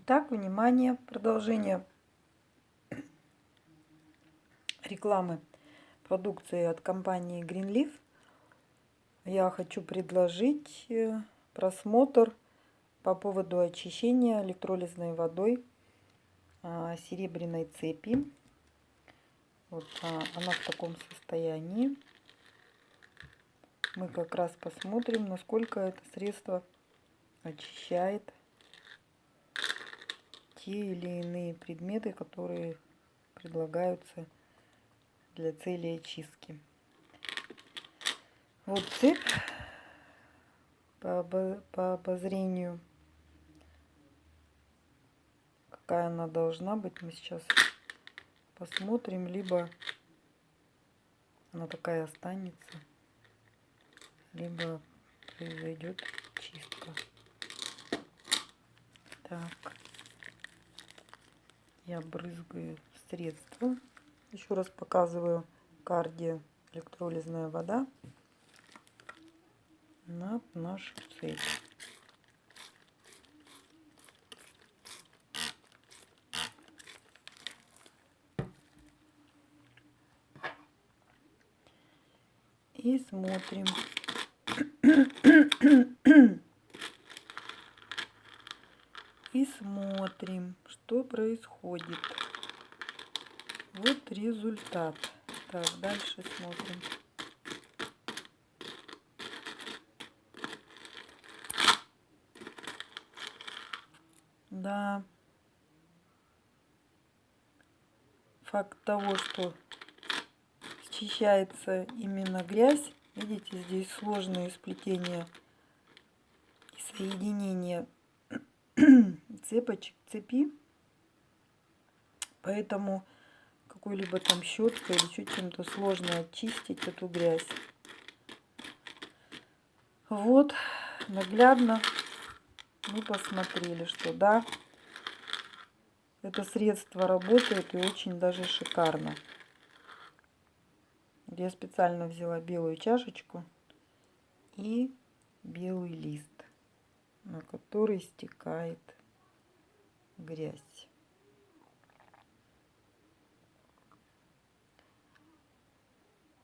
Итак, внимание, продолжение рекламы продукции от компании Greenleaf. Я хочу предложить просмотр по поводу очищения электролизной водой серебряной цепи. Вот она в таком состоянии. Мы как раз посмотрим, насколько это средство очищает те или иные предметы, которые предлагаются для цели очистки. Вот цепь по обозрению, какая она должна быть, мы сейчас посмотрим, либо она такая останется, либо произойдет чистка. Так, я брызгаю средство. Еще раз показываю кардио электролизная вода на нашу цепь. И смотрим. И смотрим, что происходит. Вот результат. Так, дальше смотрим. Да. Факт того, что счищается именно грязь. Видите, здесь сложные сплетения и соединения цепочек, цепи. Поэтому какой-либо там щеткой или чуть чем-то сложно очистить эту грязь. Вот, наглядно мы посмотрели, что да, это средство работает и очень даже шикарно. Я специально взяла белую чашечку и белый лист, на который стекает грязь.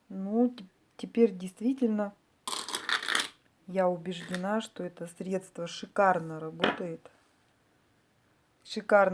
Ну, теперь действительно я убеждена, что это средство шикарно работает. Шикарно.